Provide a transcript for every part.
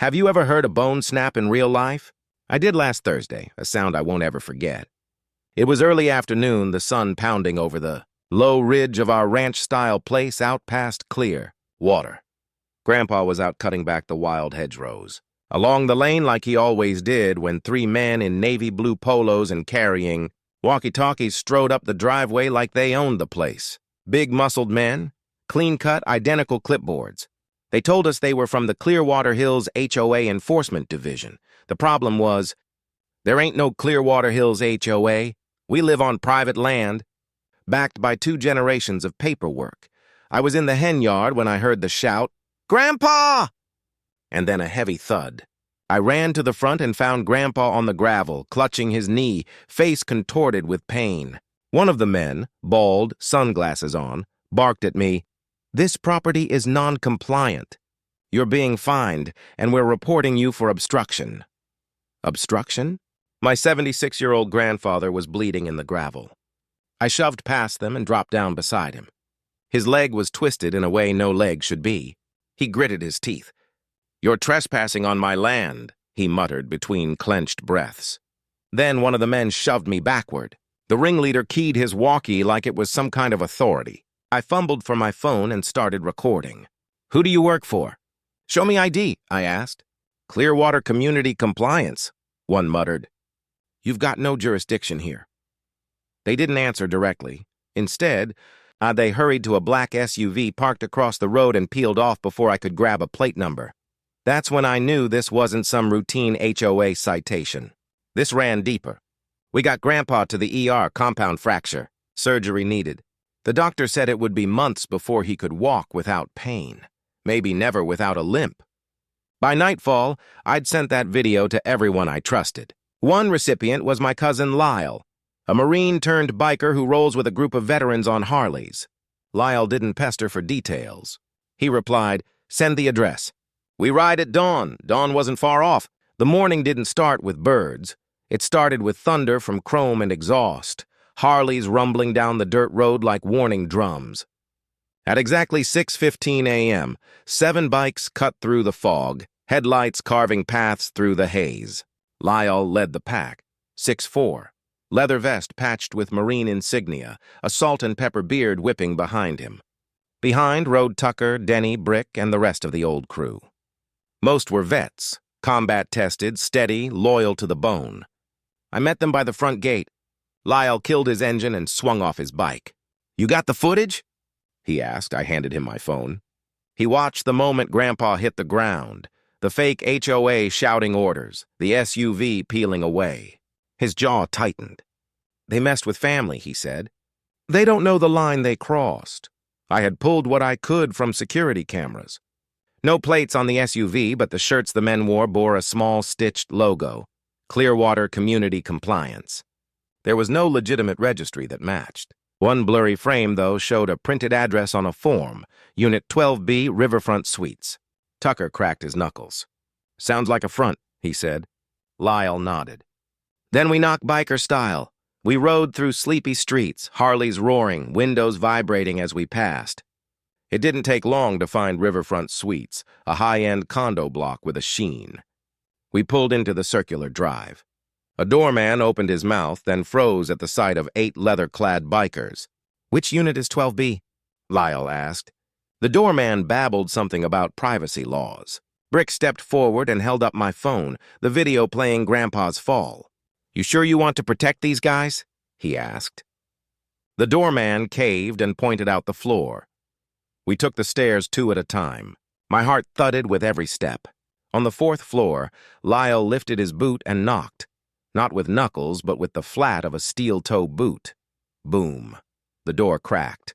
Have you ever heard a bone snap in real life? I did last Thursday, a sound I won't ever forget. It was early afternoon, the sun pounding over the low ridge of our ranch-style place out past clear water. Grandpa was out cutting back the wild hedgerows. Along the lane like he always did when three men in navy blue polos and carrying walkie-talkies strode up the driveway like they owned the place. Big muscled men, clean-cut, identical clipboards. They told us they were from the Clearwater Hills HOA Enforcement Division. The problem was, there ain't no Clearwater Hills HOA. We live on private land, backed by 2 generations of paperwork. I was in the hen yard when I heard the shout, "Grandpa!" and then a heavy thud. I ran to the front and found Grandpa on the gravel, clutching his knee, face contorted with pain. One of the men, bald, sunglasses on, barked at me, "This property is non-compliant. You're being fined, and we're reporting you for obstruction." Obstruction? My 76-year-old grandfather was bleeding in the gravel. I shoved past them and dropped down beside him. His leg was twisted in a way no leg should be. He gritted his teeth. "You're trespassing on my land," he muttered between clenched breaths. Then one of the men shoved me backward. The ringleader keyed his walkie like it was some kind of authority. I fumbled for my phone and started recording. "Who do you work for?" "Show me ID," I asked. "Clearwater Community Compliance," one muttered. "You've got no jurisdiction here." They didn't answer directly. Instead, they hurried to a black SUV parked across the road and peeled off before I could grab a plate number. That's when I knew this wasn't some routine HOA citation. This ran deeper. "We got Grandpa to the ER, compound fracture. Surgery needed. The doctor said it would be months before he could walk without pain. Maybe never without a limp." By nightfall, I'd sent that video to everyone I trusted. One recipient was my cousin Lyle, a Marine-turned-biker who rolls with a group of veterans on Harleys. Lyle didn't pester for details. He replied, "Send the address." "We ride at dawn." Dawn wasn't far off. The morning didn't start with birds. It started with thunder from chrome and exhaust, Harleys rumbling down the dirt road like warning drums. At exactly 6:15 a.m., 7 bikes cut through the fog, headlights carving paths through the haze. Lyle led the pack, 6'4", leather vest patched with Marine insignia, a salt and pepper beard whipping behind him. Behind rode Tucker, Denny, Brick, and the rest of the old crew. Most were vets, combat-tested, steady, loyal to the bone. I met them by the front gate. Lyle killed his engine and swung off his bike. "You got the footage?" he asked. I handed him my phone. He watched the moment Grandpa hit the ground, the fake HOA shouting orders, the SUV peeling away. His jaw tightened. "They messed with family," he said. "They don't know the line they crossed." I had pulled what I could from security cameras. No plates on the SUV, but the shirts the men wore bore a small stitched logo, Clearwater Community Compliance. There was no legitimate registry that matched. One blurry frame, though, showed a printed address on a form, Unit 12B, Riverfront Suites. Tucker cracked his knuckles. "Sounds like a front," he said. Lyle nodded. Then we knocked biker style. We rode through sleepy streets, Harleys roaring, windows vibrating as we passed. It didn't take long to find Riverfront Suites, a high-end condo block with a sheen. We pulled into the circular drive. A doorman opened his mouth, then froze at the sight of 8 leather-clad bikers. "Which unit is 12B?" Lyle asked. The doorman babbled something about privacy laws. Brick stepped forward and held up my phone, the video playing Grandpa's fall. "You sure you want to protect these guys?" he asked. The doorman caved and pointed out the floor. We took the stairs 2 at a time. My heart thudded with every step. On the 4th floor, Lyle lifted his boot and knocked. Not with knuckles, but with the flat of a steel-toe boot. Boom. The door cracked.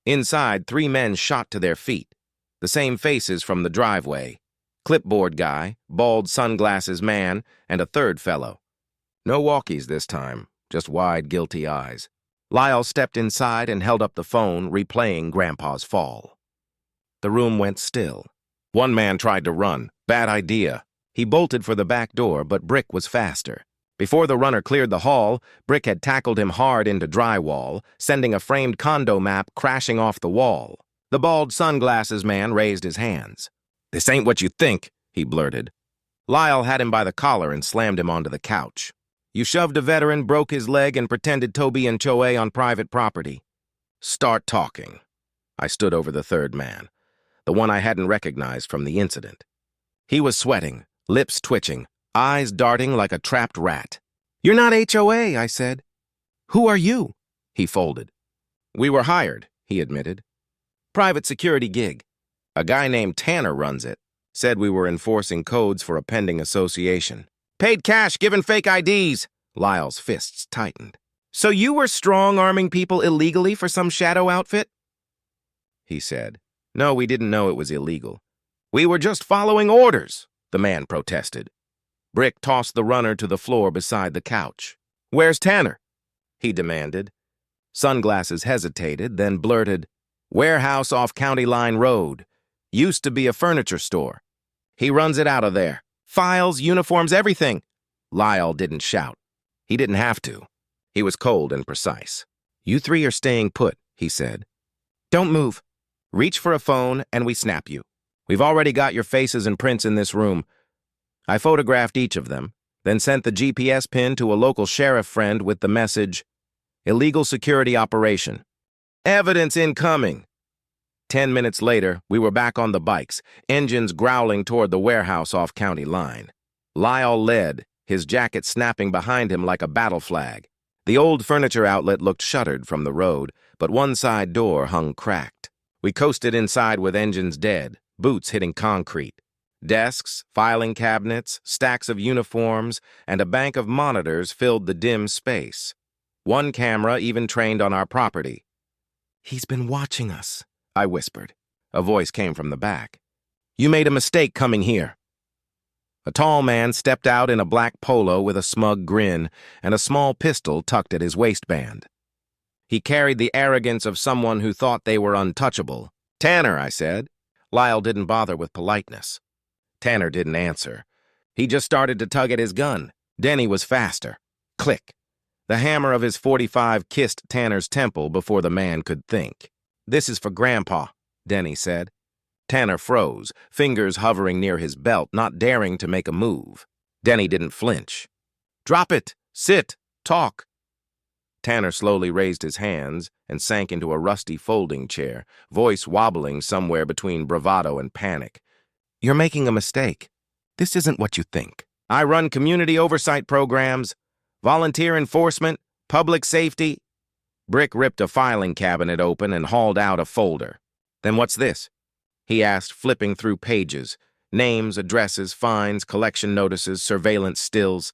Inside, 3 men shot to their feet. The same faces from the driveway. Clipboard guy, bald sunglasses man, and a 3rd fellow. No walkies this time, just wide, guilty eyes. Lyle stepped inside and held up the phone, replaying Grandpa's fall. The room went still. One man tried to run. Bad idea. He bolted for the back door, but Brick was faster. Before the runner cleared the hall, Brick had tackled him hard into drywall, sending a framed condo map crashing off the wall. The bald sunglasses man raised his hands. "This ain't what you think," he blurted. Lyle had him by the collar and slammed him onto the couch. You shoved a veteran, broke his leg, and pretended Toby and HOA on private property. Start talking. I stood over the third man, the one I hadn't recognized from the incident. He was sweating, lips twitching, eyes darting like a trapped rat. You're not HOA, I said. Who are you? He folded. We were hired, he admitted. Private security gig. A guy named Tanner runs it. Said we were enforcing codes for a pending association. Paid cash, given fake IDs. Lyle's fists tightened. So you were strong-arming people illegally for some shadow outfit? He said. No, we didn't know it was illegal. We were just following orders, the man protested. Brick tossed the runner to the floor beside the couch. Where's Tanner? He demanded. Sunglasses hesitated, then blurted, Warehouse off County Line Road. Used to be a furniture store. He runs it out of there. Files, uniforms, everything. Lyle didn't shout. He didn't have to. He was cold and precise. You three are staying put, he said. Don't move. Reach for a phone and we snap you. We've already got your faces and prints in this room. I photographed each of them, then sent the GPS pin to a local sheriff friend with the message, Illegal security operation. Evidence incoming. 10 minutes later, we were back on the bikes, engines growling toward the warehouse off County Line. Lyle led, his jacket snapping behind him like a battle flag. The old furniture outlet looked shuttered from the road, but one side door hung cracked. We coasted inside with engines dead, boots hitting concrete. Desks, filing cabinets, stacks of uniforms, and a bank of monitors filled the dim space. One camera even trained on our property. He's been watching us, I whispered. A voice came from the back. You made a mistake coming here. A tall man stepped out in a black polo with a smug grin and a small pistol tucked at his waistband. He carried the arrogance of someone who thought they were untouchable. Tanner, I said. Lyle didn't bother with politeness. Tanner didn't answer. He just started to tug at his gun. Denny was faster. Click. The hammer of his .45 kissed Tanner's temple before the man could think. This is for Grandpa, Denny said. Tanner froze, fingers hovering near his belt, not daring to make a move. Denny didn't flinch. Drop it! Sit! Talk! Tanner slowly raised his hands and sank into a rusty folding chair, voice wobbling somewhere between bravado and panic. You're making a mistake. This isn't what you think. I run community oversight programs, volunteer enforcement, public safety. Brick ripped a filing cabinet open and hauled out a folder. Then what's this? He asked, flipping through pages. Names, addresses, fines, collection notices, surveillance stills.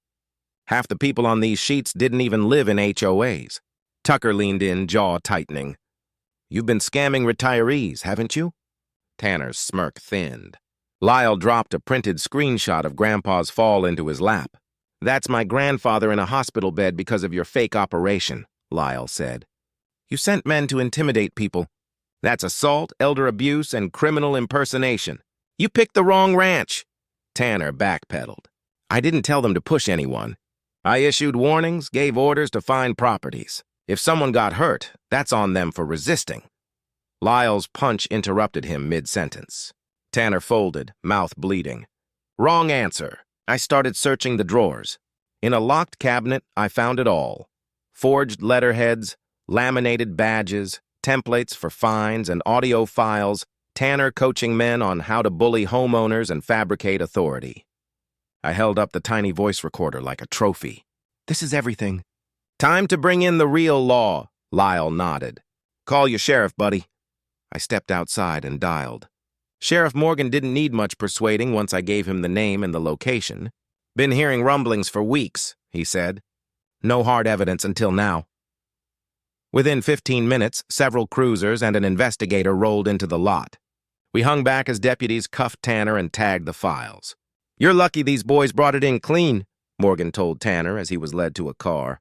Half the people on these sheets didn't even live in HOAs. Tucker leaned in, jaw tightening. You've been scamming retirees, haven't you? Tanner's smirk thinned. Lyle dropped a printed screenshot of Grandpa's fall into his lap. That's my grandfather in a hospital bed because of your fake operation, Lyle said. You sent men to intimidate people. That's assault, elder abuse, and criminal impersonation. You picked the wrong ranch. Tanner backpedaled. I didn't tell them to push anyone. I issued warnings, gave orders to find properties. If someone got hurt, that's on them for resisting. Lyle's punch interrupted him mid-sentence. Tanner folded, mouth bleeding. Wrong answer. I started searching the drawers. In a locked cabinet, I found it all. Forged letterheads, laminated badges, templates for fines and audio files, Tanner coaching men on how to bully homeowners and fabricate authority. I held up the tiny voice recorder like a trophy. This is everything. Time to bring in the real law, Lyle nodded. Call your sheriff, buddy. I stepped outside and dialed. Sheriff Morgan didn't need much persuading once I gave him the name and the location. Been hearing rumblings for weeks, he said. No hard evidence until now. Within 15 minutes, several cruisers and an investigator rolled into the lot. We hung back as deputies cuffed Tanner and tagged the files. You're lucky these boys brought it in clean, Morgan told Tanner as he was led to a car.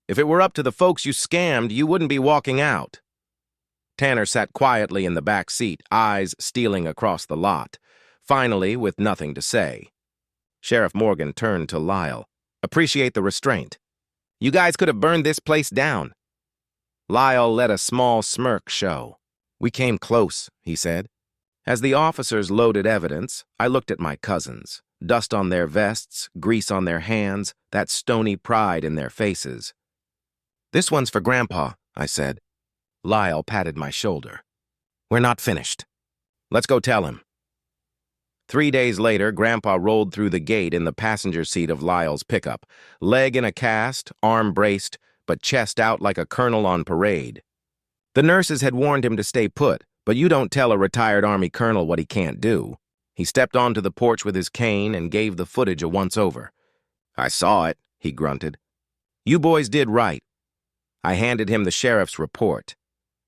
If it were up to the folks you scammed, you wouldn't be walking out. Tanner sat quietly in the back seat, eyes stealing across the lot, finally with nothing to say. Sheriff Morgan turned to Lyle. Appreciate the restraint. You guys could have burned this place down. Lyle let a small smirk show. We came close, he said. As the officers loaded evidence, I looked at my cousins. Dust on their vests, grease on their hands, that stony pride in their faces. "This one's for Grandpa," I said. Lyle patted my shoulder. "We're not finished. Let's go tell him." 3 days later, Grandpa rolled through the gate in the passenger seat of Lyle's pickup, leg in a cast, arm braced, but chest out like a colonel on parade. The nurses had warned him to stay put, but you don't tell a retired Army colonel what he can't do. He stepped onto the porch with his cane and gave the footage a once-over. "I saw it," he grunted. "You boys did right." I handed him the sheriff's report.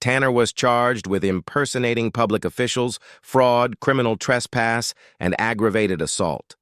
Tanner was charged with impersonating public officials, fraud, criminal trespass, and aggravated assault.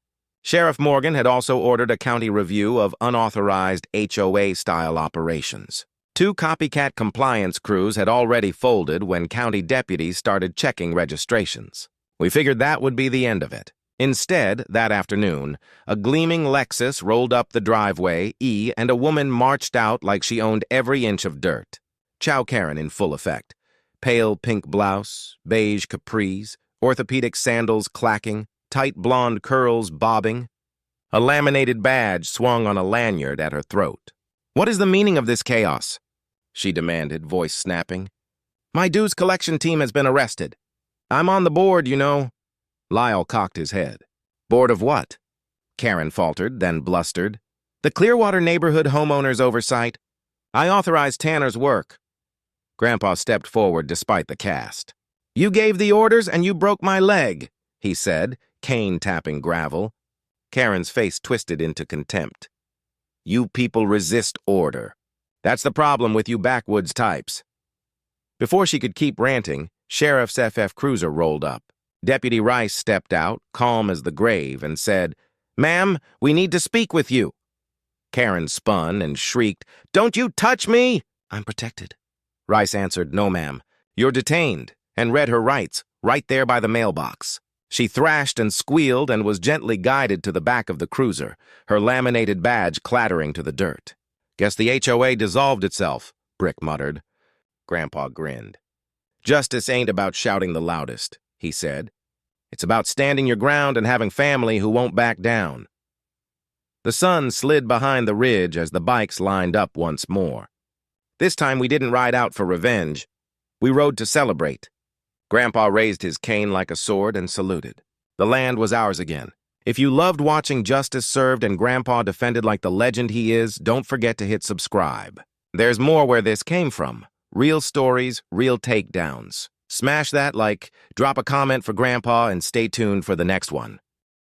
Sheriff Morgan had also ordered a county review of unauthorized HOA-style operations. 2 copycat compliance crews had already folded when county deputies started checking registrations. We figured that would be the end of it. Instead, that afternoon, a gleaming Lexus rolled up the driveway, and a woman marched out like she owned every inch of dirt. Chow Karen in full effect. Pale pink blouse, beige capris, orthopedic sandals clacking, tight blonde curls bobbing. A laminated badge swung on a lanyard at her throat. "What is the meaning of this chaos?" she demanded, voice snapping. "My dues collection team has been arrested. I'm on the board, you know." Lyle cocked his head. "Board of what?" Karen faltered, then blustered. "The Clearwater Neighborhood Homeowners Oversight. I authorized Tanner's work." Grandpa stepped forward despite the cast. "You gave the orders and you broke my leg," he said, cane tapping gravel. Karen's face twisted into contempt. "You people resist order. That's the problem with you backwoods types." Before she could keep ranting, Sheriff's FF Cruiser rolled up. Deputy Rice stepped out, calm as the grave, and said, "Ma'am, we need to speak with you." Karen spun and shrieked, "Don't you touch me!" "I'm protected." Rice answered, "No, ma'am. You're detained," and read her rights, right there by the mailbox. She thrashed and squealed and was gently guided to the back of the cruiser, her laminated badge clattering to the dirt. "Guess the HOA dissolved itself," Brick muttered. Grandpa grinned. "Justice ain't about shouting the loudest," he said. "It's about standing your ground and having family who won't back down." The sun slid behind the ridge as the bikes lined up once more. This time we didn't ride out for revenge. We rode to celebrate. Grandpa raised his cane like a sword and saluted. The land was ours again. If you loved watching justice served and Grandpa defended like the legend he is, don't forget to hit subscribe. There's more where this came from. Real stories, real takedowns. Smash that like, drop a comment for Grandpa, and stay tuned for the next one.